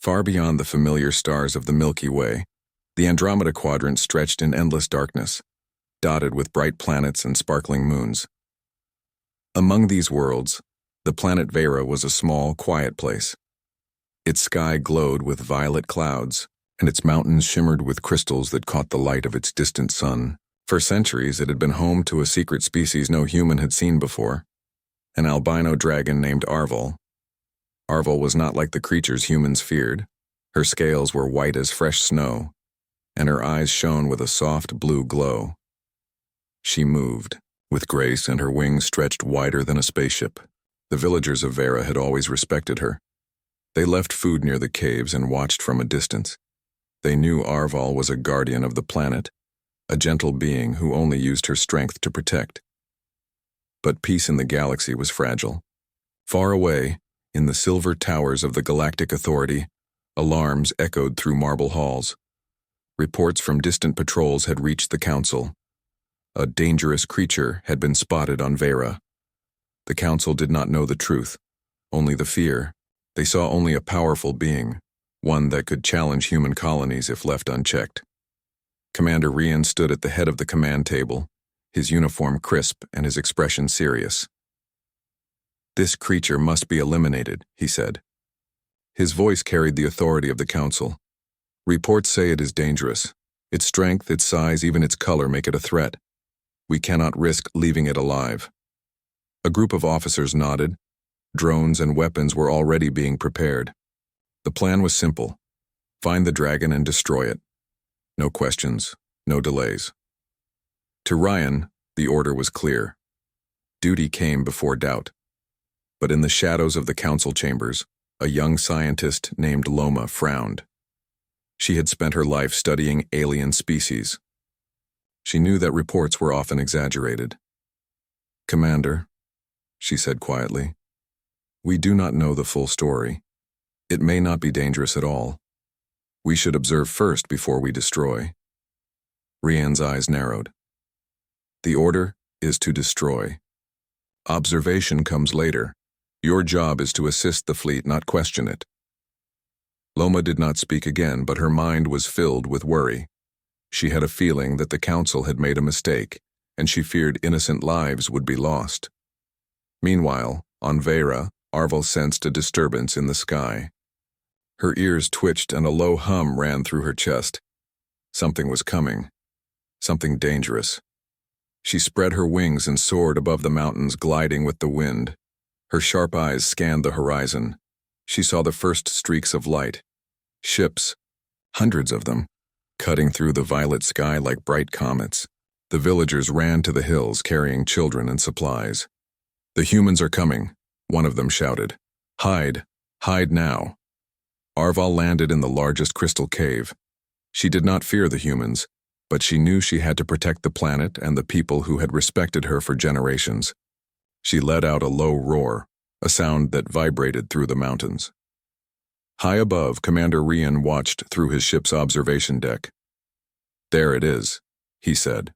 Far beyond the familiar stars of the Milky Way, the Andromeda Quadrant stretched in endless darkness, dotted with bright planets and sparkling moons. Among these worlds, the planet Vera was a small, quiet place. Its sky glowed with violet clouds, and its mountains shimmered with crystals that caught the light of its distant sun. For centuries, it had been home to a secret species no human had seen before, an albino dragon named Arval. Arval was not like the creatures humans feared. Her scales were white as fresh snow, and her eyes shone with a soft blue glow. She moved, with grace, and her wings stretched wider than a spaceship. The villagers of Vera had always respected her. They left food near the caves and watched from a distance. They knew Arval was a guardian of the planet, a gentle being who only used her strength to protect. But peace in the galaxy was fragile. Far away, in the silver towers of the Galactic Authority, alarms echoed through marble halls. Reports from distant patrols had reached the Council. A dangerous creature had been spotted on Vera. The Council did not know the truth, only the fear. They saw only a powerful being, one that could challenge human colonies if left unchecked. Commander Rian stood at the head of the command table, his uniform crisp and his expression serious. "This creature must be eliminated," he said. His voice carried the authority of the Council. "Reports say it is dangerous. Its strength, its size, even its color make it a threat. We cannot risk leaving it alive." A group of officers nodded. Drones and weapons were already being prepared. The plan was simple: find the dragon and destroy it. No questions, no delays. To Ryan, the order was clear. Duty came before doubt. But in the shadows of the council chambers, a young scientist named Loma frowned. She had spent her life studying alien species. She knew that reports were often exaggerated. "Commander," she said quietly, "we do not know the full story. It may not be dangerous at all. We should observe first before we destroy." Rian's eyes narrowed. "The order is to destroy. Observation comes later. Your job is to assist the fleet, not question it." Loma did not speak again, but her mind was filled with worry. She had a feeling that the Council had made a mistake, and she feared innocent lives would be lost. Meanwhile, on Vera, Arval sensed a disturbance in the sky. Her ears twitched and a low hum ran through her chest. Something was coming. Something dangerous. She spread her wings and soared above the mountains, gliding with the wind. Her sharp eyes scanned the horizon. She saw the first streaks of light. Ships, hundreds of them, cutting through the violet sky like bright comets. The villagers ran to the hills carrying children and supplies. "The humans are coming," one of them shouted. "Hide, hide now." Arval landed in the largest crystal cave. She did not fear the humans, but she knew she had to protect the planet and the people who had respected her for generations. She let out a low roar, a sound that vibrated through the mountains. High above, Commander Rian watched through his ship's observation deck. "There it is," he said.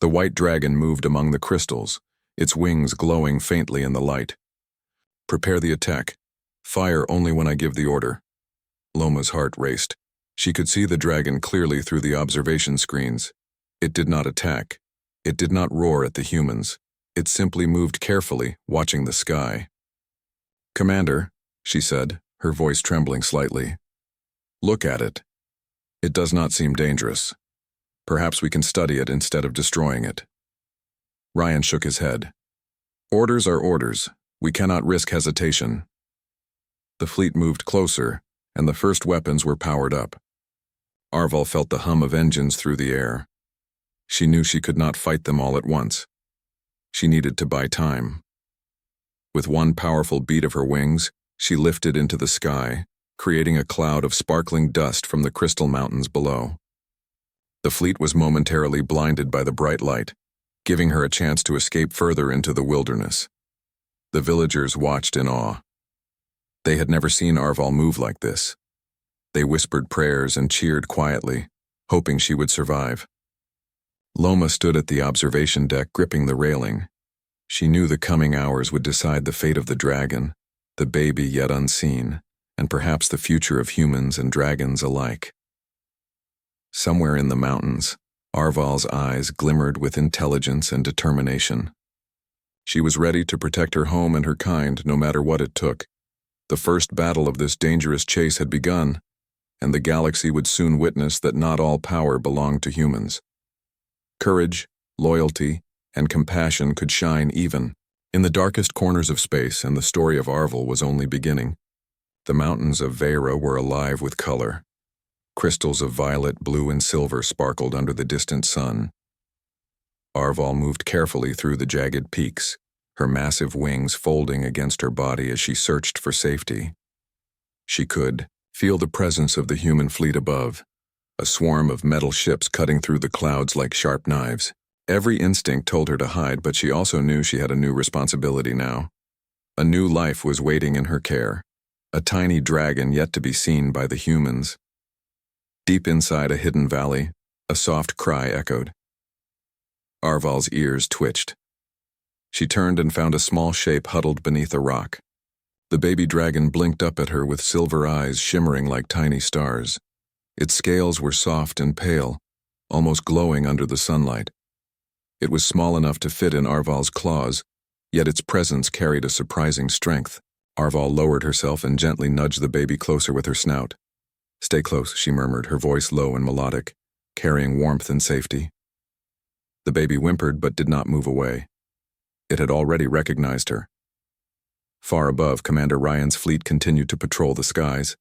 The white dragon moved among the crystals, its wings glowing faintly in the light. "Prepare the attack. Fire only when I give the order." Loma's heart raced. She could see the dragon clearly through the observation screens. It did not attack. It did not roar at the humans. It simply moved carefully, watching the sky. "Commander," she said, her voice trembling slightly, "look at it. It does not seem dangerous. Perhaps we can study it instead of destroying it." Ryan shook his head. "Orders are orders. We cannot risk hesitation." The fleet moved closer, and the first weapons were powered up. Arval felt the hum of engines through the air. She knew she could not fight them all at once. She needed to buy time. With one powerful beat of her wings, she lifted into the sky, creating a cloud of sparkling dust from the crystal mountains below. The fleet was momentarily blinded by the bright light, giving her a chance to escape further into the wilderness. The villagers watched in awe. They had never seen Arval move like this. They whispered prayers and cheered quietly, hoping she would survive. Loma stood at the observation deck, gripping the railing. She knew the coming hours would decide the fate of the dragon, the baby yet unseen, and perhaps the future of humans and dragons alike. Somewhere in the mountains, Arval's eyes glimmered with intelligence and determination. She was ready to protect her home and her kind no matter what it took. The first battle of this dangerous chase had begun, and the galaxy would soon witness that not all power belonged to humans. Courage, loyalty, and compassion could shine even in the darkest corners of space, and the story of Arval was only beginning. The mountains of Vera were alive with color. Crystals of violet, blue, and silver sparkled under the distant sun. Arval moved carefully through the jagged peaks, her massive wings folding against her body as she searched for safety. She could feel the presence of the human fleet above, a swarm of metal ships cutting through the clouds like sharp knives. Every instinct told her to hide, but she also knew she had a new responsibility now. A new life was waiting in her care, a tiny dragon yet to be seen by the humans. Deep inside a hidden valley, a soft cry echoed. Arval's ears twitched. She turned and found a small shape huddled beneath a rock. The baby dragon blinked up at her with silver eyes shimmering like tiny stars. Its scales were soft and pale, almost glowing under the sunlight. It was small enough to fit in Arval's claws, yet its presence carried a surprising strength. Arval lowered herself and gently nudged the baby closer with her snout. "Stay close," she murmured, her voice low and melodic, carrying warmth and safety. The baby whimpered but did not move away. It had already recognized her. Far above, Commander Ryan's fleet continued to patrol the skies.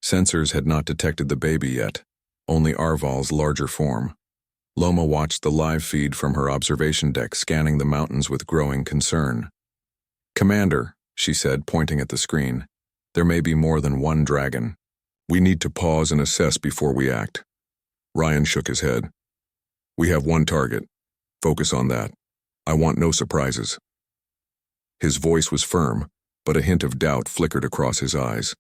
Sensors had not detected the baby yet, only Arval's larger form. Loma watched the live feed from her observation deck, scanning the mountains with growing concern. "Commander," she said, pointing at the screen, "there may be more than one dragon. We need to pause and assess before we act." Ryan shook his head. "We have one target. Focus on that. I want no surprises." His voice was firm, but a hint of doubt flickered across his eyes.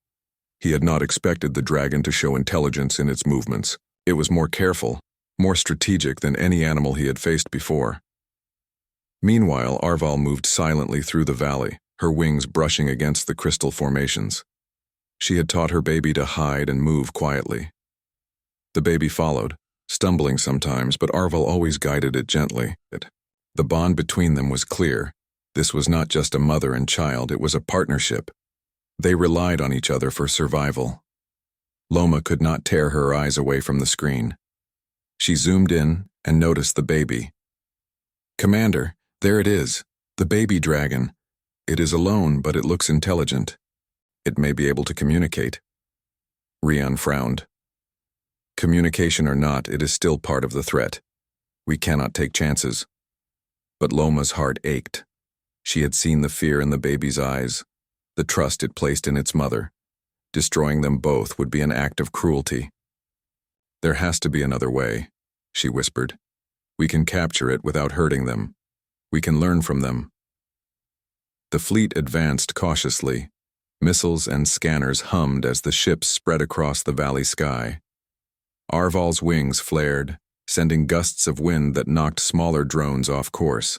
He had not expected the dragon to show intelligence in its movements. It was more careful, more strategic than any animal he had faced before. Meanwhile, Arval moved silently through the valley, her wings brushing against the crystal formations. She had taught her baby to hide and move quietly. The baby followed, stumbling sometimes, but Arval always guided it gently. The bond between them was clear. This was not just a mother and child, it was a partnership. They relied on each other for survival. Loma could not tear her eyes away from the screen. She zoomed in and noticed the baby. "Commander, there it is, the baby dragon. It is alone, but it looks intelligent. It may be able to communicate." Rian frowned. "Communication or not, it is still part of the threat. We cannot take chances." But Loma's heart ached. She had seen the fear in the baby's eyes, the trust it placed in its mother. Destroying them both would be an act of cruelty. "There has to be another way," she whispered. "We can capture it without hurting them. We can learn from them." The fleet advanced cautiously. Missiles and scanners hummed as the ships spread across the valley sky. Arval's wings flared, sending gusts of wind that knocked smaller drones off course.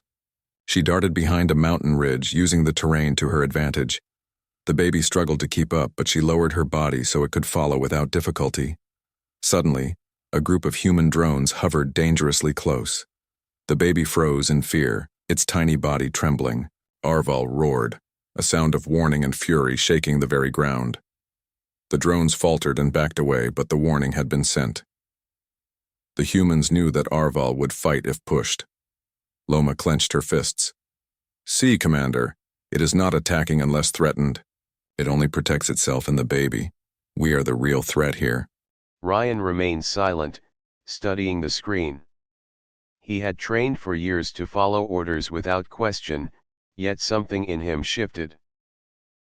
She darted behind a mountain ridge, using the terrain to her advantage. The baby struggled to keep up, but she lowered her body so it could follow without difficulty. Suddenly, a group of human drones hovered dangerously close. The baby froze in fear, its tiny body trembling. Arval roared, a sound of warning and fury shaking the very ground. The drones faltered and backed away, but the warning had been sent. The humans knew that Arval would fight if pushed. Loma clenched her fists. "See, Commander, it is not attacking unless threatened. It only protects itself and the baby. We are the real threat here." Ryan remained silent, studying the screen. He had trained for years to follow orders without question, yet something in him shifted.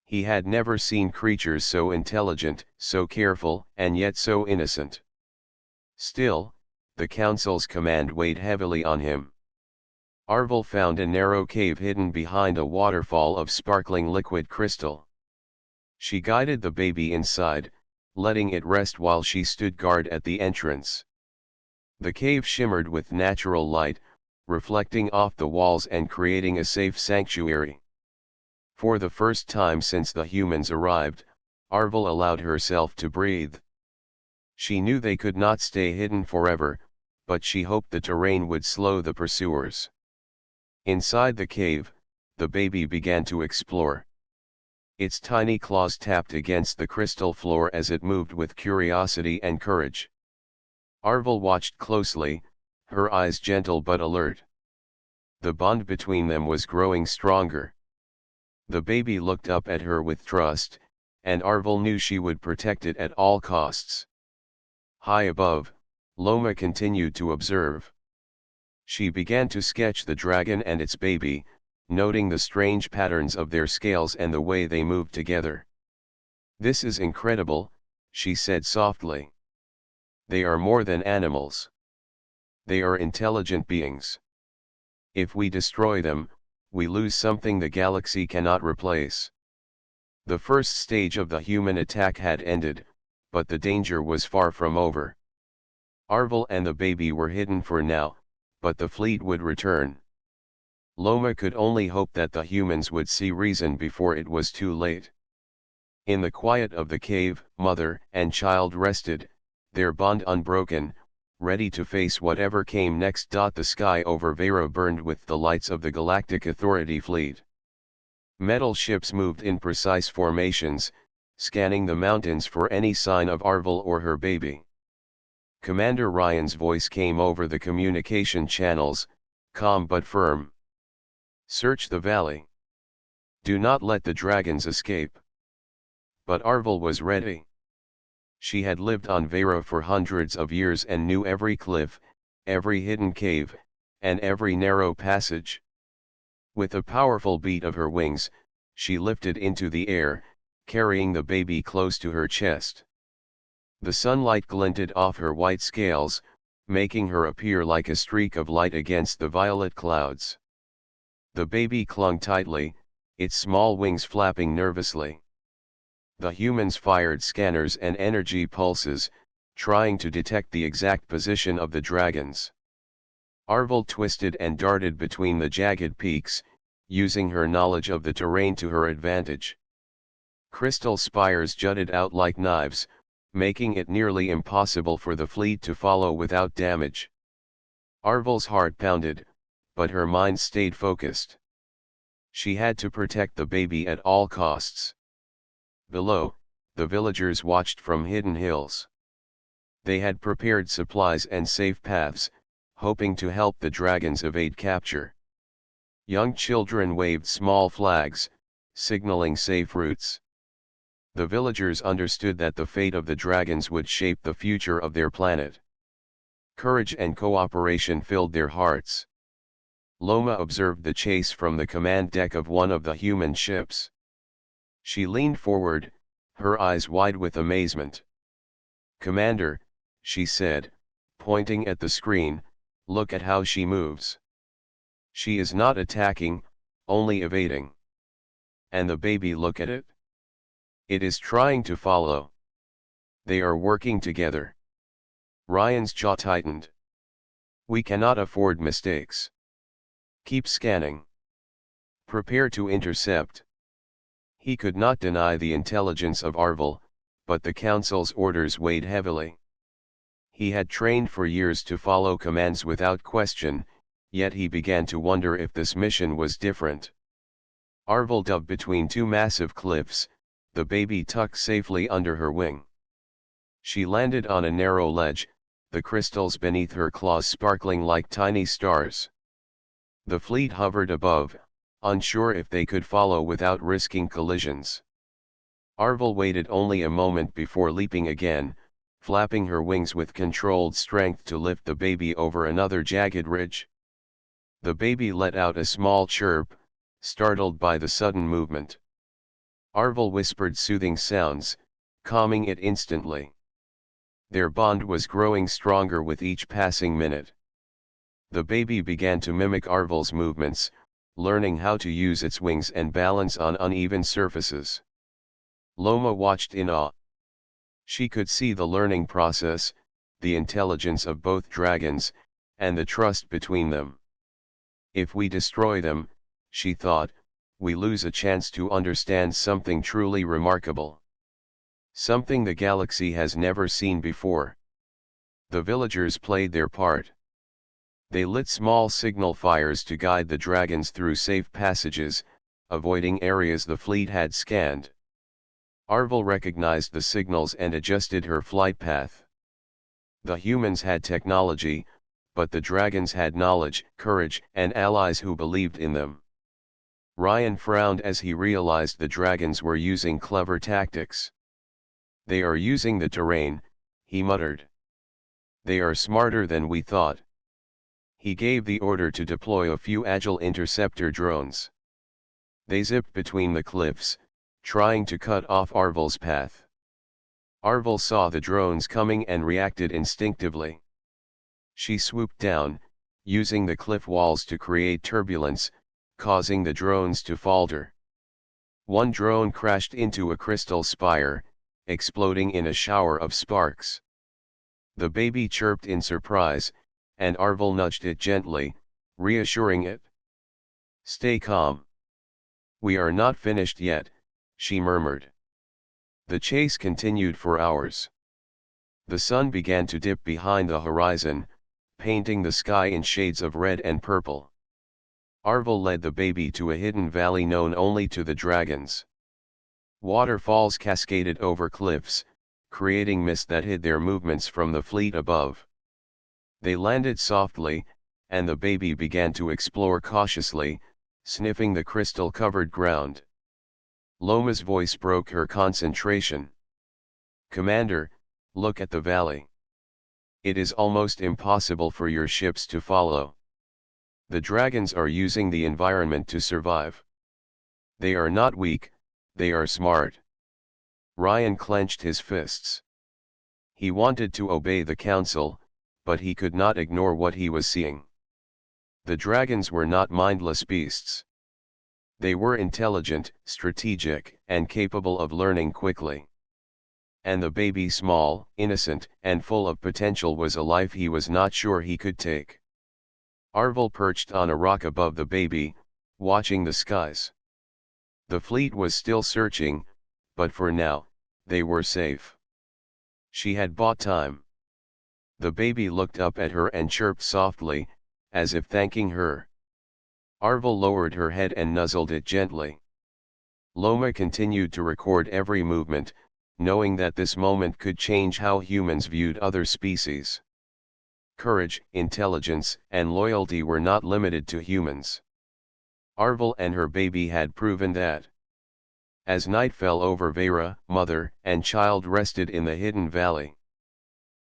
He had never seen creatures so intelligent, so careful, and yet so innocent. Still, the Council's command weighed heavily on him. Arval found a narrow cave hidden behind a waterfall of sparkling liquid crystal. She guided the baby inside, letting it rest while she stood guard at the entrance. The cave shimmered with natural light, reflecting off the walls and creating a safe sanctuary. For the first time since the humans arrived, Arvel allowed herself to breathe. She knew they could not stay hidden forever, but she hoped the terrain would slow the pursuers. Inside the cave, the baby began to explore. Its tiny claws tapped against the crystal floor as it moved with curiosity and courage. Arvel watched closely, her eyes gentle but alert. The bond between them was growing stronger. The baby looked up at her with trust, and Arvel knew she would protect it at all costs. High above, Loma continued to observe. She began to sketch the dragon and its baby, noting the strange patterns of their scales and the way they moved together. "This is incredible," she said softly. "They are more than animals. They are intelligent beings. If we destroy them, we lose something the galaxy cannot replace." The first stage of the human attack had ended, but the danger was far from over. Arvel and the baby were hidden for now, but the fleet would return. Loma could only hope that the humans would see reason before it was too late. In the quiet of the cave, mother and child rested, their bond unbroken, ready to face whatever came next. The sky over Vera burned with the lights of the Galactic Authority fleet. Metal ships moved in precise formations, scanning the mountains for any sign of Arvel or her baby. Commander Ryan's voice came over the communication channels, calm but firm. "Search the valley. Do not let the dragons escape." But Arvel was ready. She had lived on Vera for hundreds of years and knew every cliff, every hidden cave, and every narrow passage. With a powerful beat of her wings, she lifted into the air, carrying the baby close to her chest. The sunlight glinted off her white scales, making her appear like a streak of light against the violet clouds. The baby clung tightly, its small wings flapping nervously. The humans fired scanners and energy pulses, trying to detect the exact position of the dragons. Arvel twisted and darted between the jagged peaks, using her knowledge of the terrain to her advantage. Crystal spires jutted out like knives, making it nearly impossible for the fleet to follow without damage. Arvel's heart pounded, but her mind stayed focused. She had to protect the baby at all costs. Below, the villagers watched from hidden hills. They had prepared supplies and safe paths, hoping to help the dragons evade capture. Young children waved small flags, signaling safe routes. The villagers understood that the fate of the dragons would shape the future of their planet. Courage and cooperation filled their hearts. Loma observed the chase from the command deck of one of the human ships. She leaned forward, her eyes wide with amazement. "Commander," she said, pointing at the screen, "look at how she moves. She is not attacking, only evading. And the baby, look at it. It is trying to follow. They are working together." Ryan's jaw tightened. "We cannot afford mistakes. Keep scanning. Prepare to intercept." He could not deny the intelligence of Arvel, but the Council's orders weighed heavily. He had trained for years to follow commands without question, yet he began to wonder if this mission was different. Arvel dove between two massive cliffs, the baby tucked safely under her wing. She landed on a narrow ledge, the crystals beneath her claws sparkling like tiny stars. The fleet hovered above, unsure if they could follow without risking collisions. Arvel waited only a moment before leaping again, flapping her wings with controlled strength to lift the baby over another jagged ridge. The baby let out a small chirp, startled by the sudden movement. Arvel whispered soothing sounds, calming it instantly. Their bond was growing stronger with each passing minute. The baby began to mimic Arvel's movements, learning how to use its wings and balance on uneven surfaces. Loma watched in awe. She could see the learning process, the intelligence of both dragons, and the trust between them. If we destroy them, she thought, we lose a chance to understand something truly remarkable. Something the galaxy has never seen before. The villagers played their part. They lit small signal fires to guide the dragons through safe passages, avoiding areas the fleet had scanned. Arvel recognized the signals and adjusted her flight path. The humans had technology, but the dragons had knowledge, courage, and allies who believed in them. Ryan frowned as he realized the dragons were using clever tactics. "They are using the terrain," he muttered. "They are smarter than we thought." He gave the order to deploy a few agile interceptor drones. They zipped between the cliffs, trying to cut off Arvel's path. Arvel saw the drones coming and reacted instinctively. She swooped down, using the cliff walls to create turbulence, causing the drones to falter. One drone crashed into a crystal spire, exploding in a shower of sparks. The baby chirped in surprise, and Arvel nudged it gently, reassuring it. "Stay calm. We are not finished yet," she murmured. The chase continued for hours. The sun began to dip behind the horizon, painting the sky in shades of red and purple. Arvel led the baby to a hidden valley known only to the dragons. Waterfalls cascaded over cliffs, creating mist that hid their movements from the fleet above. They landed softly, and the baby began to explore cautiously, sniffing the crystal-covered ground. Loma's voice broke her concentration. "Commander, look at the valley. It is almost impossible for your ships to follow. The dragons are using the environment to survive. They are not weak, they are smart." Ryan clenched his fists. He wanted to obey the council, but he could not ignore what he was seeing. The dragons were not mindless beasts. They were intelligent, strategic, and capable of learning quickly. And the baby, small, innocent, and full of potential, was a life he was not sure he could take. Arvel perched on a rock above the baby, watching the skies. The fleet was still searching, but for now, they were safe. She had bought time. The baby looked up at her and chirped softly, as if thanking her. Arvel lowered her head and nuzzled it gently. Loma continued to record every movement, knowing that this moment could change how humans viewed other species. Courage, intelligence, and loyalty were not limited to humans. Arvel and her baby had proven that. As night fell over, Vera, mother, and child rested in the hidden valley.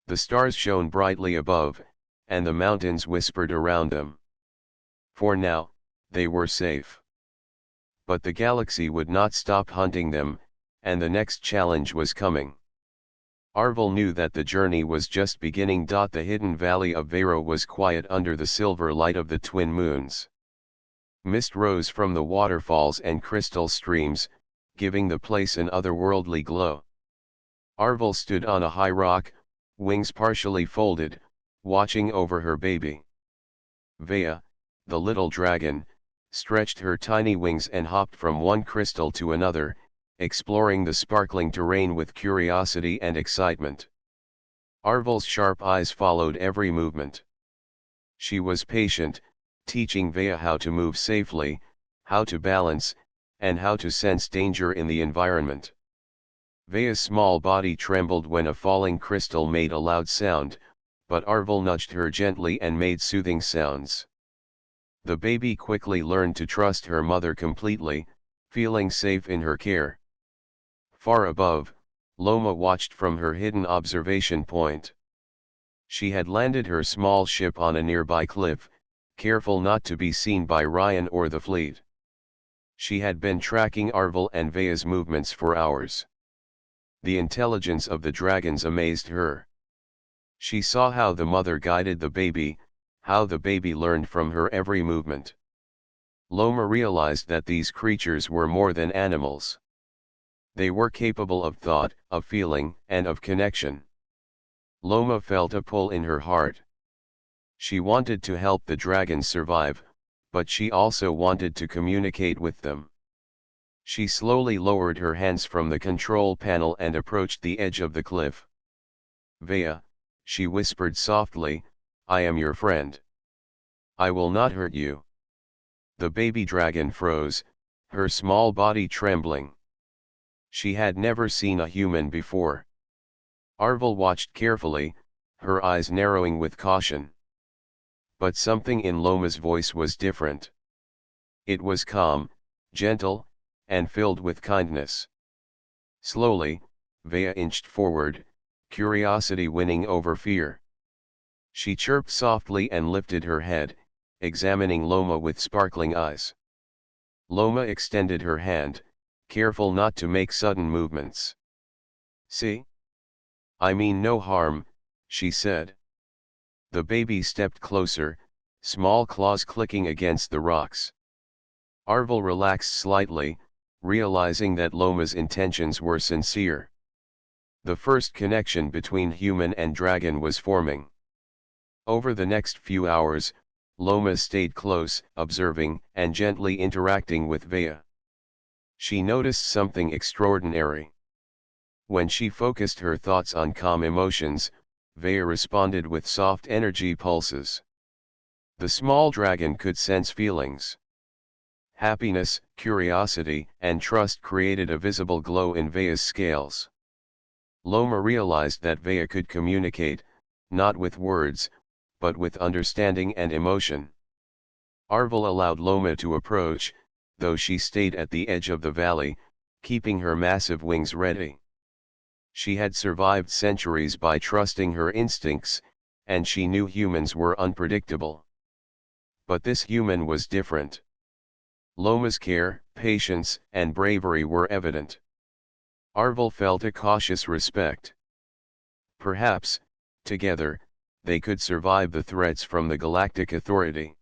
The stars shone brightly above, and the mountains whispered around them. For now, they were safe. But the galaxy would not stop hunting them, and the next challenge was coming. Arvel knew that the journey was just beginning. The hidden valley of Vera was quiet under the silver light of the twin moons. Mist rose from the waterfalls and crystal streams, giving the place an otherworldly glow. Arvel stood on a high rock, wings partially folded, watching over her baby. Vea, the little dragon, stretched her tiny wings and hopped from one crystal to another, exploring the sparkling terrain with curiosity and excitement. Arvel's sharp eyes followed every movement. She was patient, teaching Vea how to move safely, how to balance, and how to sense danger in the environment. Vea's small body trembled when a falling crystal made a loud sound, but Arvel nudged her gently and made soothing sounds. The baby quickly learned to trust her mother completely, feeling safe in her care. Far above, Loma watched from her hidden observation point. She had landed her small ship on a nearby cliff, careful not to be seen by Ryan or the fleet. She had been tracking Arvel and Vea's movements for hours. The intelligence of the dragons amazed her. She saw how the mother guided the baby, how the baby learned from her every movement. Loma realized that these creatures were more than animals. They were capable of thought, of feeling, and of connection. Loma felt a pull in her heart. She wanted to help the dragons survive, but she also wanted to communicate with them. She slowly lowered her hands from the control panel and approached the edge of the cliff. Vea, she whispered softly, I am your friend. I will not hurt you. The baby dragon froze, her small body trembling. She had never seen a human before. Arvel watched carefully, her eyes narrowing with caution. But something in Loma's voice was different. It was calm, gentle, and filled with kindness. Slowly, Vea inched forward, curiosity winning over fear. She chirped softly and lifted her head, examining Loma with sparkling eyes. Loma extended her hand, careful not to make sudden movements. See? I mean no harm, she said. The baby stepped closer, small claws clicking against the rocks. Arvel relaxed slightly, realizing that Loma's intentions were sincere. The first connection between human and dragon was forming. Over the next few hours, Loma stayed close, observing and gently interacting with Vea. She noticed something extraordinary. When she focused her thoughts on calm emotions, Vea responded with soft energy pulses. The small dragon could sense feelings. Happiness, curiosity, and trust created a visible glow in Vea's scales. Loma realized that Vea could communicate, not with words, but with understanding and emotion. Arvel allowed Loma to approach, though she stayed at the edge of the valley, keeping her massive wings ready. She had survived centuries by trusting her instincts, and she knew humans were unpredictable. But this human was different. Loma's care, patience, and bravery were evident. Arvel felt a cautious respect. Perhaps, together, they could survive the threats from the Galactic Authority.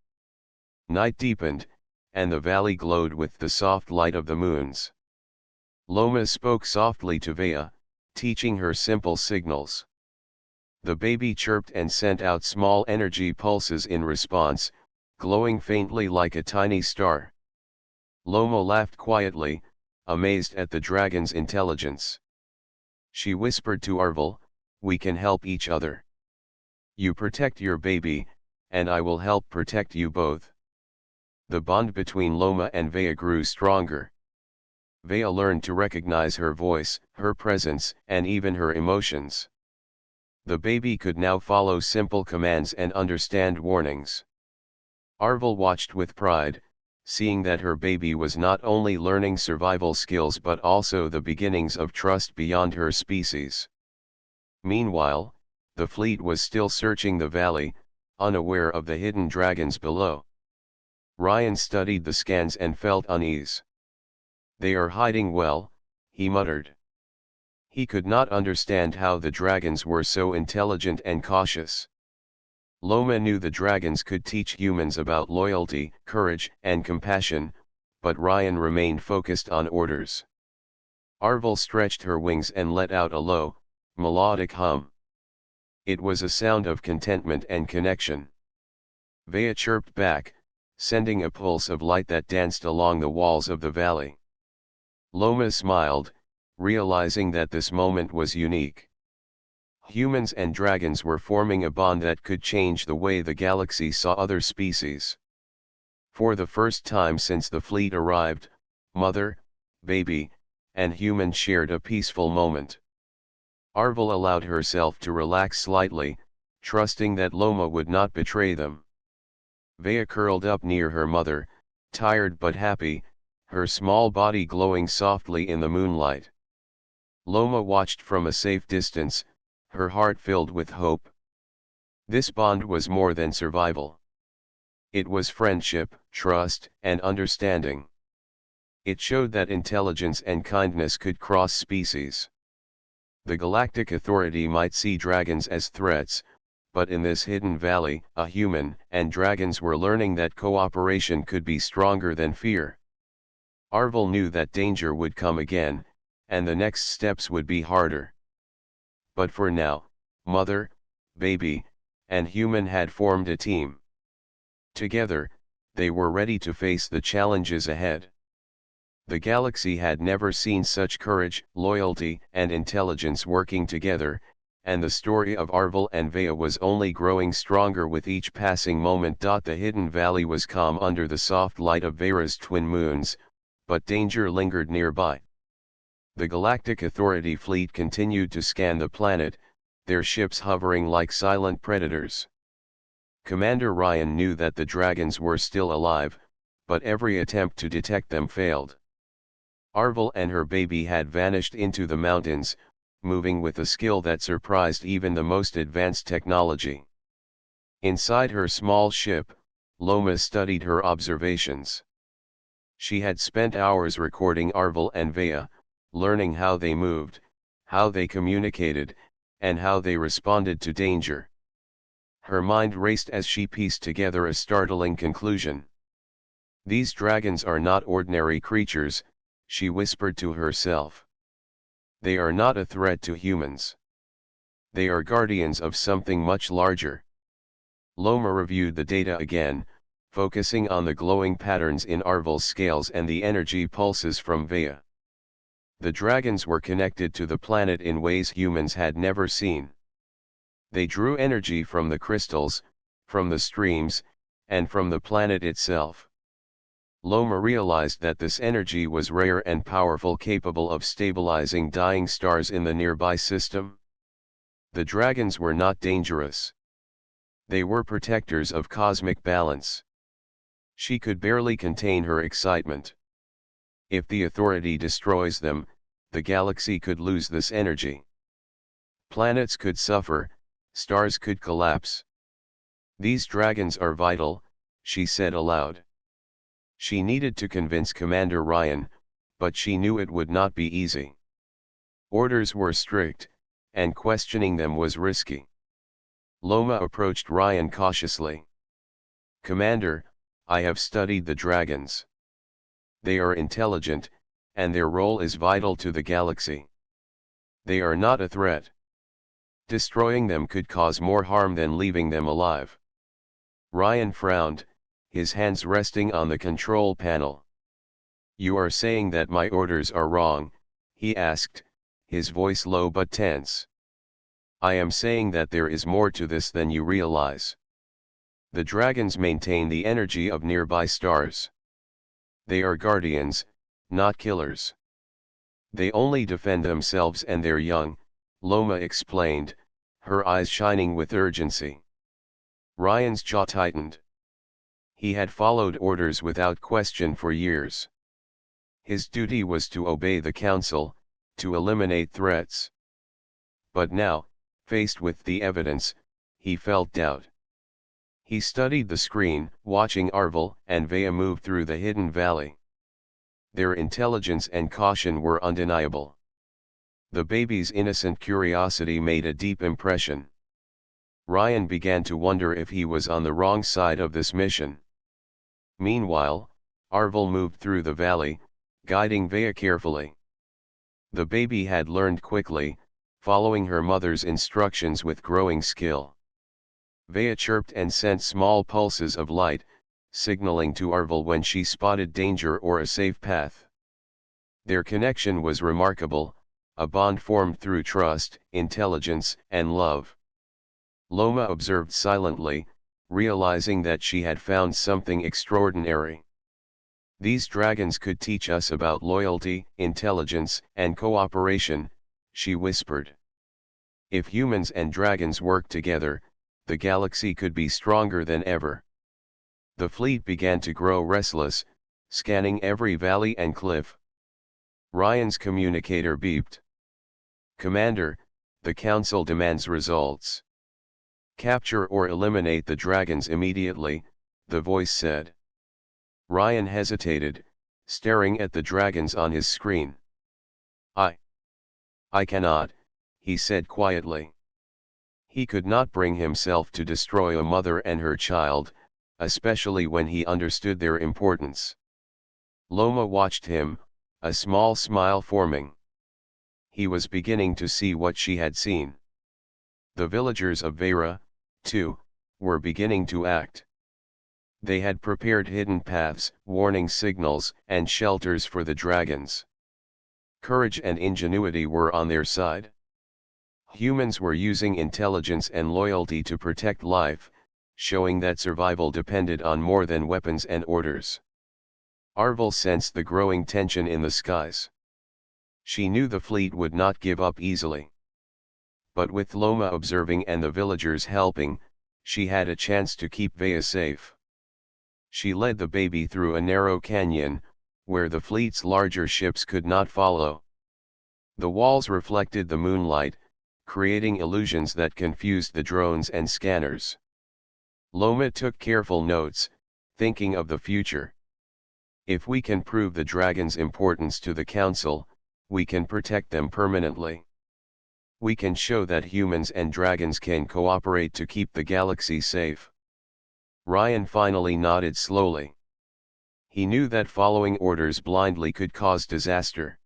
Night deepened, and the valley glowed with the soft light of the moons. Loma spoke softly to Vea, teaching her simple signals. The baby chirped and sent out small energy pulses in response, glowing faintly like a tiny star. Loma laughed quietly, amazed at the dragon's intelligence. She whispered to Arvel, we can help each other. You protect your baby, and I will help protect you both. The bond between Loma and Vea grew stronger. Vea learned to recognize her voice, her presence, and even her emotions. The baby could now follow simple commands and understand warnings. Arvel watched with pride, seeing that her baby was not only learning survival skills but also the beginnings of trust beyond her species. Meanwhile, the fleet was still searching the valley, unaware of the hidden dragons below. Ryan studied the scans and felt unease. They are hiding well, he muttered. He could not understand how the dragons were so intelligent and cautious. Loma knew the dragons could teach humans about loyalty, courage, and compassion, but Ryan remained focused on orders. Arvel stretched her wings and let out a low, melodic hum. It was a sound of contentment and connection. Vea chirped back, sending a pulse of light that danced along the walls of the valley. Loma smiled, realizing that this moment was unique. Humans and dragons were forming a bond that could change the way the galaxy saw other species. For the first time since the fleet arrived, mother, baby, and human shared a peaceful moment. Arvel allowed herself to relax slightly, trusting that Loma would not betray them. Vea curled up near her mother, tired but happy, her small body glowing softly in the moonlight. Loma watched from a safe distance, her heart filled with hope. This bond was more than survival. It was friendship, trust, and understanding. It showed that intelligence and kindness could cross species. The Galactic Authority might see dragons as threats, but in this hidden valley, a human and dragons were learning that cooperation could be stronger than fear. Arvel knew that danger would come again, and the next steps would be harder. But for now, mother, baby, and human had formed a team. Together, they were ready to face the challenges ahead. The galaxy had never seen such courage, loyalty, and intelligence working together, and the story of Arvel and Vea was only growing stronger with each passing moment. The hidden valley was calm under the soft light of Vera's twin moons, but danger lingered nearby. The Galactic Authority fleet continued to scan the planet, their ships hovering like silent predators. Commander Ryan knew that the dragons were still alive, but every attempt to detect them failed. Arvel and her baby had vanished into the mountains, moving with a skill that surprised even the most advanced technology. Inside her small ship, Loma studied her observations. She had spent hours recording Arvel and Vea, learning how they moved, how they communicated, and how they responded to danger. Her mind raced as she pieced together a startling conclusion. "These dragons are not ordinary creatures," she whispered to herself. "They are not a threat to humans. They are guardians of something much larger." Loma reviewed the data again, focusing on the glowing patterns in Arvel's scales and the energy pulses from Vea. The dragons were connected to the planet in ways humans had never seen. They drew energy from the crystals, from the streams, and from the planet itself. Loma realized that this energy was rare and powerful, capable of stabilizing dying stars in the nearby system. The dragons were not dangerous. They were protectors of cosmic balance. She could barely contain her excitement. If the Authority destroys them, the galaxy could lose this energy. Planets could suffer, stars could collapse. "These dragons are vital," she said aloud. She needed to convince Commander Ryan, but she knew it would not be easy. Orders were strict, and questioning them was risky. Loma approached Ryan cautiously. "Commander, I have studied the dragons. They are intelligent, and their role is vital to the galaxy. They are not a threat. Destroying them could cause more harm than leaving them alive." Ryan frowned, his hands resting on the control panel. "You are saying that my orders are wrong?" he asked, his voice low but tense. "I am saying that there is more to this than you realize. The dragons maintain the energy of nearby stars. They are guardians, not killers. They only defend themselves and their young," Loma explained, her eyes shining with urgency. Ryan's jaw tightened. He had followed orders without question for years. His duty was to obey the council, to eliminate threats. But now, faced with the evidence, he felt doubt. He studied the screen, watching Arvel and Vea move through the hidden valley. Their intelligence and caution were undeniable. The baby's innocent curiosity made a deep impression. Ryan began to wonder if he was on the wrong side of this mission. Meanwhile, Arvel moved through the valley, guiding Vea carefully. The baby had learned quickly, following her mother's instructions with growing skill. Vea chirped and sent small pulses of light, signaling to Arvel when she spotted danger or a safe path. Their connection was remarkable, a bond formed through trust, intelligence, and love. Loma observed silently, realizing that she had found something extraordinary. "These dragons could teach us about loyalty, intelligence, and cooperation," she whispered. "If humans and dragons work together, the galaxy could be stronger than ever." The fleet began to grow restless, scanning every valley and cliff. Ryan's communicator beeped. "Commander, the Council demands results. Capture or eliminate the dragons immediately," the voice said. Ryan hesitated, staring at the dragons on his screen. I cannot," he said quietly. He could not bring himself to destroy a mother and her child, especially when he understood their importance. Loma watched him, a small smile forming. He was beginning to see what she had seen. The villagers of Vera, too, were beginning to act. They had prepared hidden paths, warning signals, and shelters for the dragons. Courage and ingenuity were on their side. Humans were using intelligence and loyalty to protect life, showing that survival depended on more than weapons and orders. Arvel sensed the growing tension in the skies. She knew the fleet would not give up easily. But with Loma observing and the villagers helping, she had a chance to keep Vea safe. She led the baby through a narrow canyon, where the fleet's larger ships could not follow. The walls reflected the moonlight, creating illusions that confused the drones and scanners. Loma took careful notes, thinking of the future. If we can prove the dragon's importance to the council, we can protect them permanently. We can show that humans and dragons can cooperate to keep the galaxy safe. Ryan finally nodded slowly. He knew that following orders blindly could cause disaster.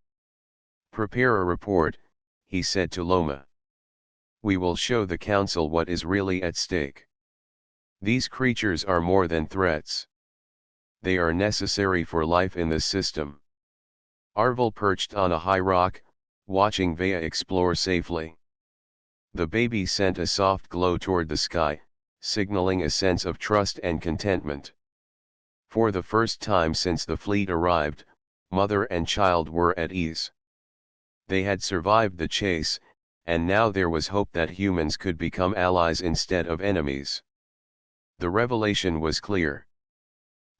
Prepare a report, he said to Loma. We will show the council what is really at stake. These creatures are more than threats. They are necessary for life in this system. Arvel perched on a high rock, watching Vea explore safely. The baby sent a soft glow toward the sky, signaling a sense of trust and contentment. For the first time since the fleet arrived, mother and child were at ease. They had survived the chase, and now there was hope that humans could become allies instead of enemies. The revelation was clear.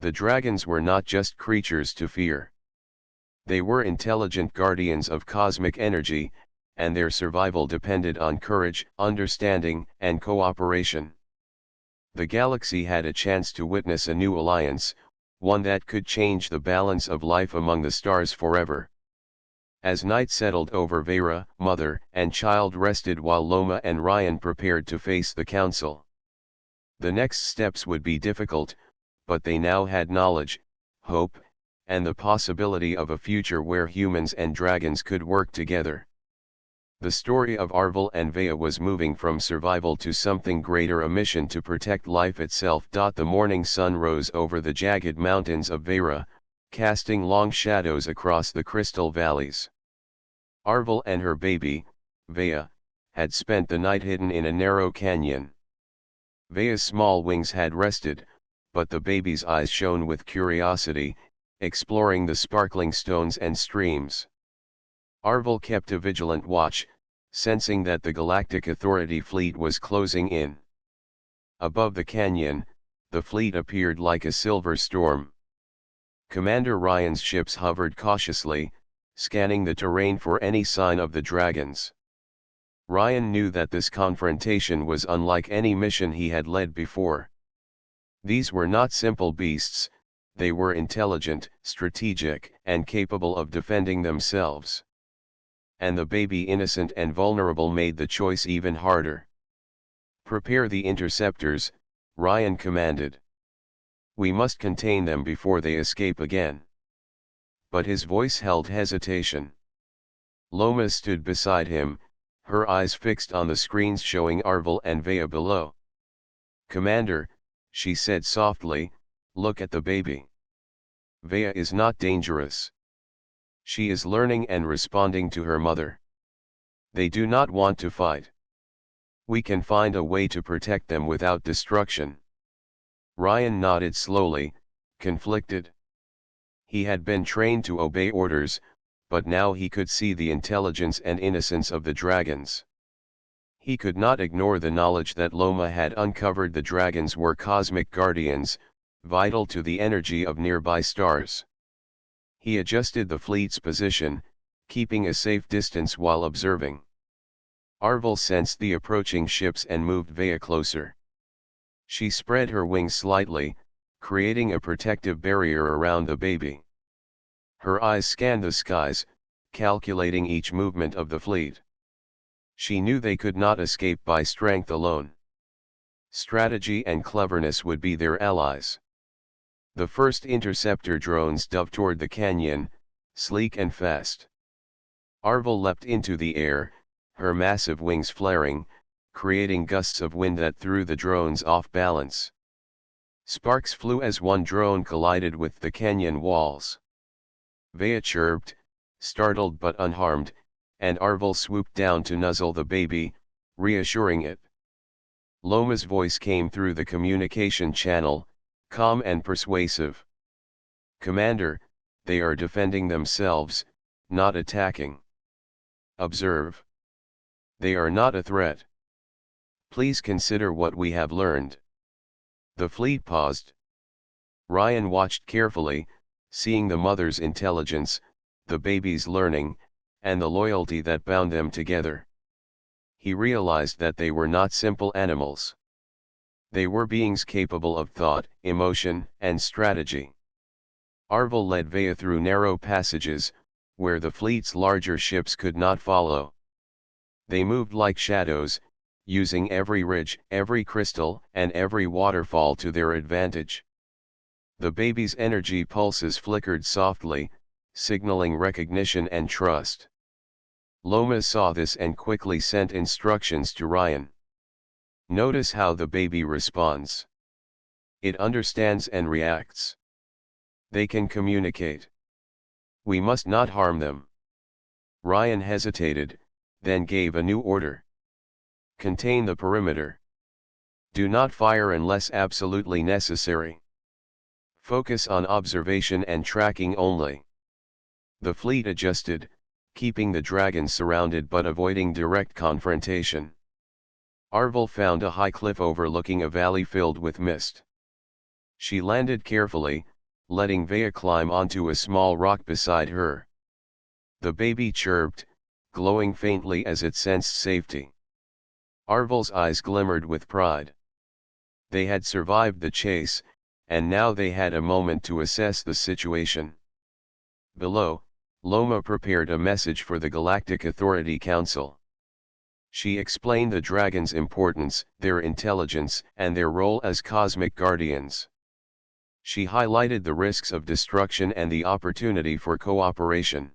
The dragons were not just creatures to fear. They were intelligent guardians of cosmic energy, and their survival depended on courage, understanding, and cooperation. The galaxy had a chance to witness a new alliance, one that could change the balance of life among the stars forever. As night settled over Vera, mother and child rested while Loma and Ryan prepared to face the council. The next steps would be difficult, but they now had knowledge, hope, and the possibility of a future where humans and dragons could work together. The story of Arvel and Vea was moving from survival to something greater, a mission to protect life itself. The morning sun rose over the jagged mountains of Vera, casting long shadows across the crystal valleys. Arvel and her baby, Vea, had spent the night hidden in a narrow canyon. Vea's small wings had rested, but the baby's eyes shone with curiosity, exploring the sparkling stones and streams. Arvel kept a vigilant watch, sensing that the Galactic Authority fleet was closing in. Above the canyon, the fleet appeared like a silver storm. Commander Ryan's ships hovered cautiously, scanning the terrain for any sign of the dragons. Ryan knew that this confrontation was unlike any mission he had led before. These were not simple beasts, they were intelligent, strategic, and capable of defending themselves. And the baby, innocent and vulnerable, made the choice even harder. Prepare the interceptors, Ryan commanded. We must contain them before they escape again. But his voice held hesitation. Loma stood beside him, her eyes fixed on the screens showing Arvel and Vea below. Commander, she said softly, look at the baby. Vea is not dangerous. She is learning and responding to her mother. They do not want to fight. We can find a way to protect them without destruction. Ryan nodded slowly, conflicted. He had been trained to obey orders, but now he could see the intelligence and innocence of the dragons. He could not ignore the knowledge that Loma had uncovered the dragons were cosmic guardians, vital to the energy of nearby stars. He adjusted the fleet's position, keeping a safe distance while observing. Arvel sensed the approaching ships and moved Vea closer. She spread her wings slightly, creating a protective barrier around the baby. Her eyes scanned the skies, calculating each movement of the fleet. She knew they could not escape by strength alone. Strategy and cleverness would be their allies. The first interceptor drones dove toward the canyon, sleek and fast. Arvel leapt into the air, her massive wings flaring, creating gusts of wind that threw the drones off balance. Sparks flew as one drone collided with the canyon walls. Vea chirped, startled but unharmed, and Arvel swooped down to nuzzle the baby, reassuring it. Loma's voice came through the communication channel, calm and persuasive. "Commander, they are defending themselves, not attacking. Observe. They are not a threat. Please consider what we have learned." The fleet paused. Ryan watched carefully, seeing the mother's intelligence, the baby's learning, and the loyalty that bound them together. He realized that they were not simple animals. They were beings capable of thought, emotion, and strategy. Arvel led Vea through narrow passages, where the fleet's larger ships could not follow. They moved like shadows, using every ridge, every crystal, and every waterfall to their advantage. The baby's energy pulses flickered softly, signaling recognition and trust. Loma saw this and quickly sent instructions to Ryan. "Notice how the baby responds. It understands and reacts. They can communicate. We must not harm them." Ryan hesitated, then gave a new order. "Contain the perimeter. Do not fire unless absolutely necessary. Focus on observation and tracking only." The fleet adjusted, keeping the dragons surrounded but avoiding direct confrontation. Arvel found a high cliff overlooking a valley filled with mist. She landed carefully, letting Vea climb onto a small rock beside her. The baby chirped, glowing faintly as it sensed safety. Arvel's eyes glimmered with pride. They had survived the chase, and now they had a moment to assess the situation. Below, Loma prepared a message for the Galactic Authority Council. She explained the dragons' importance, their intelligence, and their role as cosmic guardians. She highlighted the risks of destruction and the opportunity for cooperation.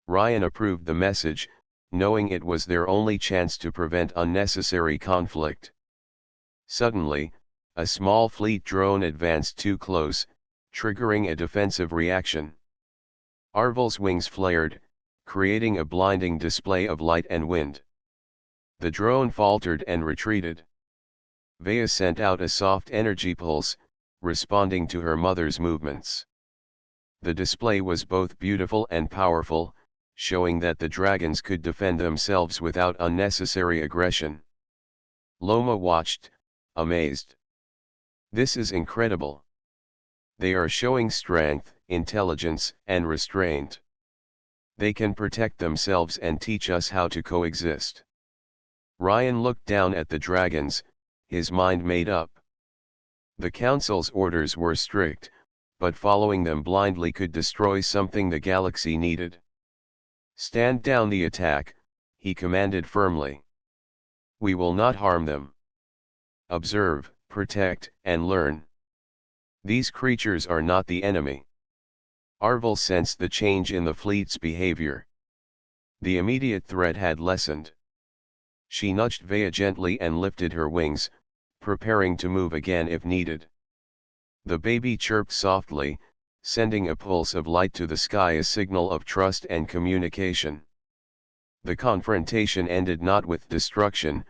Ryan approved the message, knowing it was their only chance to prevent unnecessary conflict. Suddenly, a small fleet drone advanced too close, triggering a defensive reaction. Arvel's wings flared, creating a blinding display of light and wind. The drone faltered and retreated. Vea sent out a soft energy pulse, responding to her mother's movements. The display was both beautiful and powerful, showing that the dragons could defend themselves without unnecessary aggression. Loma watched, amazed. "This is incredible. They are showing strength, intelligence, and restraint. They can protect themselves and teach us how to coexist." Ryan looked down at the dragons, his mind made up. The council's orders were strict, but following them blindly could destroy something the galaxy needed. "Stand down the attack," he commanded firmly. "We will not harm them. Observe, protect, and learn. These creatures are not the enemy." Arvel sensed the change in the fleet's behavior. The immediate threat had lessened. She nudged Vea gently and lifted her wings, preparing to move again if needed. The baby chirped softly, sending a pulse of light to the sky, a signal of trust and communication. The confrontation ended not with destruction,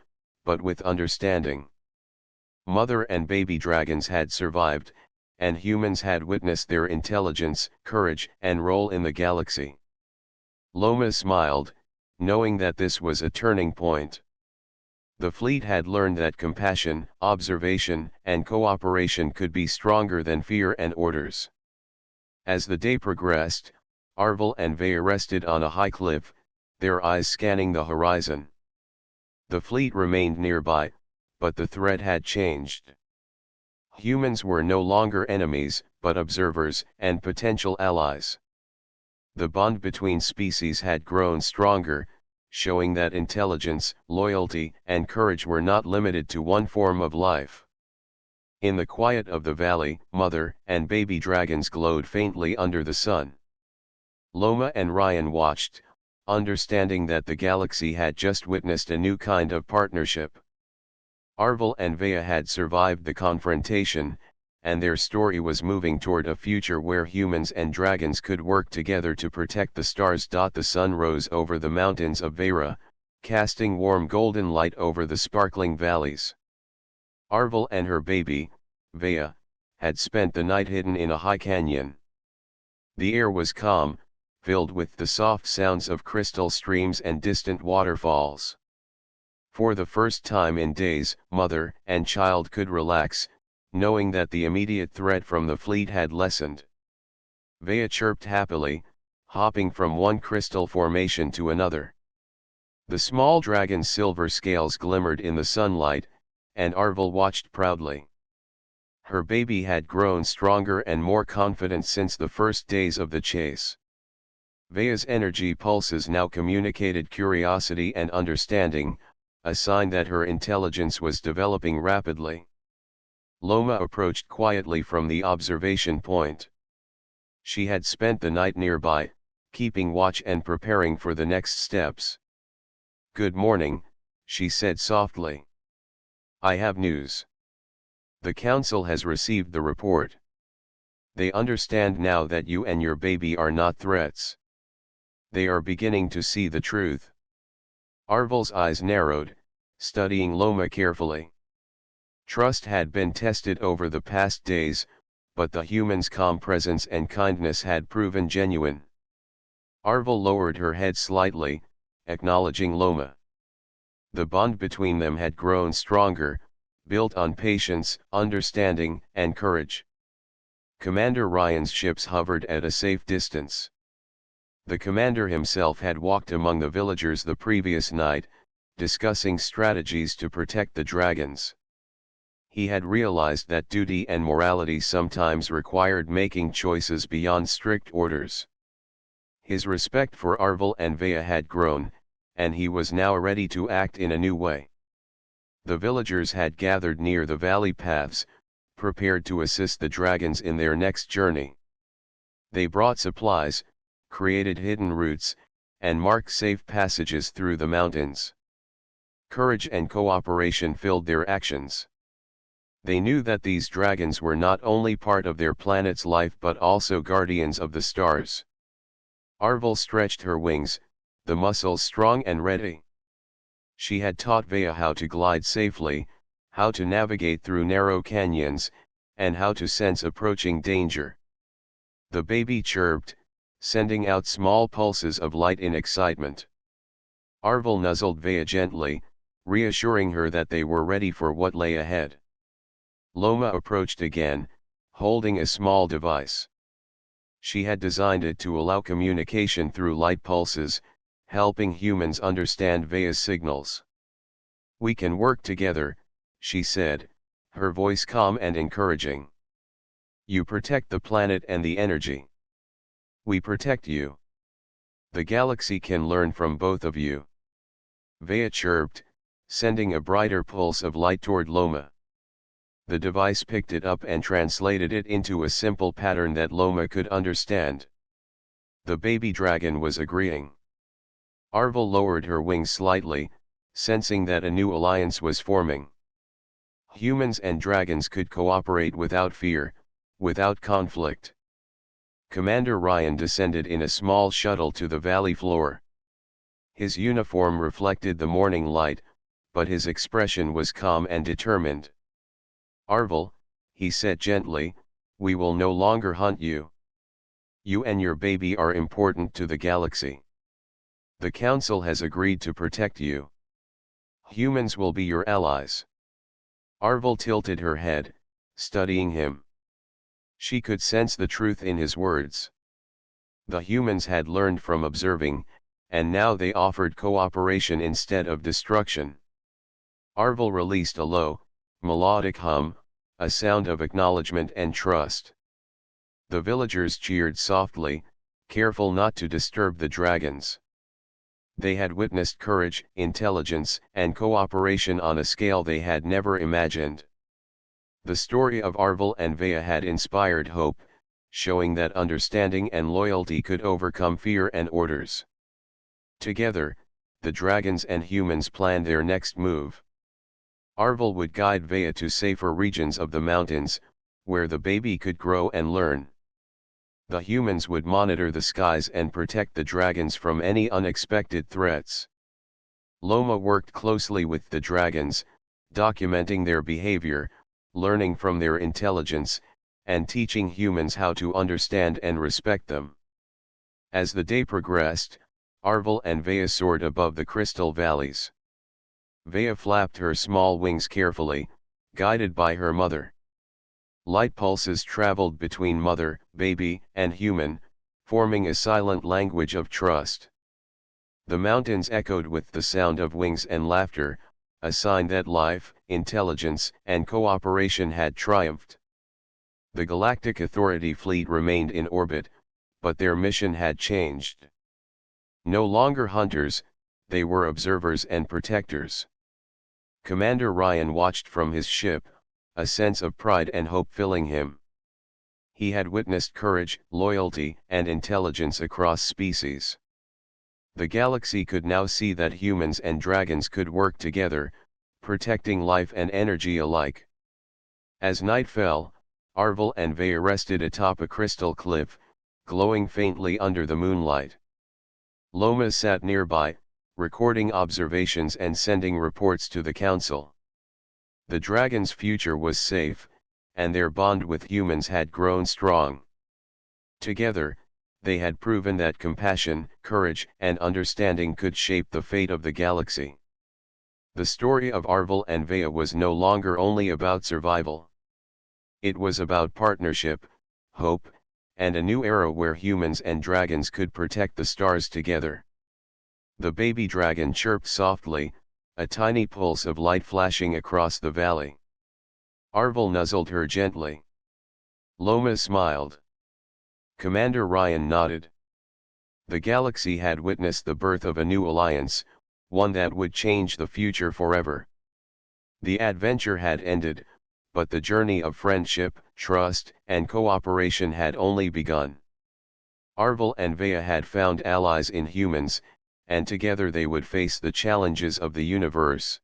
but with understanding. Mother and baby dragons had survived, and humans had witnessed their intelligence, courage, and role in the galaxy. Loma smiled, knowing that this was a turning point. The fleet had learned that compassion, observation, and cooperation could be stronger than fear and orders. As the day progressed, Arvel and Vea rested on a high cliff, their eyes scanning the horizon. The fleet remained nearby, but the threat had changed. Humans were no longer enemies, but observers and potential allies. The bond between species had grown stronger, showing that intelligence, loyalty, and courage were not limited to one form of life. In the quiet of the valley, mother and baby dragons glowed faintly under the sun. Loma and Ryan watched, understanding that the galaxy had just witnessed a new kind of partnership. Arvel and Vea had survived the confrontation, and their story was moving toward a future where humans and dragons could work together to protect the stars. The sun rose over the mountains of Vera, casting warm golden light over the sparkling valleys. Arvel and her baby, Vea, had spent the night hidden in a high canyon. The air was calm, filled with the soft sounds of crystal streams and distant waterfalls. For the first time in days, mother and child could relax, knowing that the immediate threat from the fleet had lessened. Vea chirped happily, hopping from one crystal formation to another. The small dragon's silver scales glimmered in the sunlight, and Arvel watched proudly. Her baby had grown stronger and more confident since the first days of the chase. Vea's energy pulses now communicated curiosity and understanding, a sign that her intelligence was developing rapidly. Loma approached quietly from the observation point. She had spent the night nearby, keeping watch and preparing for the next steps. "Good morning," she said softly. "I have news. The council has received the report. They understand now that you and your baby are not threats. They are beginning to see the truth." Arvel's eyes narrowed, studying Loma carefully. Trust had been tested over the past days, but the human's calm presence and kindness had proven genuine. Arvel lowered her head slightly, acknowledging Loma. The bond between them had grown stronger, built on patience, understanding, and courage. Commander Ryan's ships hovered at a safe distance. The commander himself had walked among the villagers the previous night, discussing strategies to protect the dragons. He had realized that duty and morality sometimes required making choices beyond strict orders. His respect for Arvel and Vea had grown, and he was now ready to act in a new way. The villagers had gathered near the valley paths, prepared to assist the dragons in their next journey. They brought supplies, created hidden routes, and marked safe passages through the mountains. Courage and cooperation filled their actions. They knew that these dragons were not only part of their planet's life but also guardians of the stars. Arvel stretched her wings, the muscles strong and ready. She had taught Vea how to glide safely, how to navigate through narrow canyons, and how to sense approaching danger. The baby chirped, sending out small pulses of light in excitement. Arvel nuzzled Vea gently, reassuring her that they were ready for what lay ahead. Loma approached again, holding a small device. She had designed it to allow communication through light pulses, helping humans understand Vea's signals. "We can work together," she said, her voice calm and encouraging. "You protect the planet and the energy. We protect you. The galaxy can learn from both of you." Vea chirped, sending a brighter pulse of light toward Loma. The device picked it up and translated it into a simple pattern that Loma could understand. The baby dragon was agreeing. Arvel lowered her wings slightly, sensing that a new alliance was forming. Humans and dragons could cooperate without fear, without conflict. Commander Ryan descended in a small shuttle to the valley floor. His uniform reflected the morning light, but his expression was calm and determined. "Arvel," he said gently, "we will no longer hunt you. You and your baby are important to the galaxy. The Council has agreed to protect you. Humans will be your allies." Arvel tilted her head, studying him. She could sense the truth in his words. The humans had learned from observing, and now they offered cooperation instead of destruction. Arvel released a low, melodic hum, a sound of acknowledgement and trust. The villagers cheered softly, careful not to disturb the dragons. They had witnessed courage, intelligence, and cooperation on a scale they had never imagined. The story of Arvel and Vea had inspired hope, showing that understanding and loyalty could overcome fear and orders. Together, the dragons and humans planned their next move. Arvel would guide Vea to safer regions of the mountains, where the baby could grow and learn. The humans would monitor the skies and protect the dragons from any unexpected threats. Loma worked closely with the dragons, documenting their behavior, learning from their intelligence, and teaching humans how to understand and respect them. As the day progressed, Arvel and Vea soared above the crystal valleys. Vea flapped her small wings carefully, guided by her mother. Light pulses traveled between mother, baby, and human, forming a silent language of trust. The mountains echoed with the sound of wings and laughter, a sign that life, intelligence, and cooperation had triumphed. The Galactic Authority fleet remained in orbit, but their mission had changed. No longer hunters, they were observers and protectors. Commander Ryan watched from his ship, a sense of pride and hope filling him. He had witnessed courage, loyalty, and intelligence across species. The galaxy could now see that humans and dragons could work together, protecting life and energy alike. As night fell, Arvel and Vea rested atop a crystal cliff, glowing faintly under the moonlight. Loma sat nearby, recording observations and sending reports to the council. The dragon's future was safe, and their bond with humans had grown strong. Together, they had proven that compassion, courage, and understanding could shape the fate of the galaxy. The story of Arvel and Vea was no longer only about survival. It was about partnership, hope, and a new era where humans and dragons could protect the stars together. The baby dragon chirped softly, a tiny pulse of light flashing across the valley. Arvel nuzzled her gently. Loma smiled. Commander Ryan nodded. The galaxy had witnessed the birth of a new alliance, one that would change the future forever. The adventure had ended, but the journey of friendship, trust, and cooperation had only begun. Arvel and Vea had found allies in humans, and together they would face the challenges of the universe.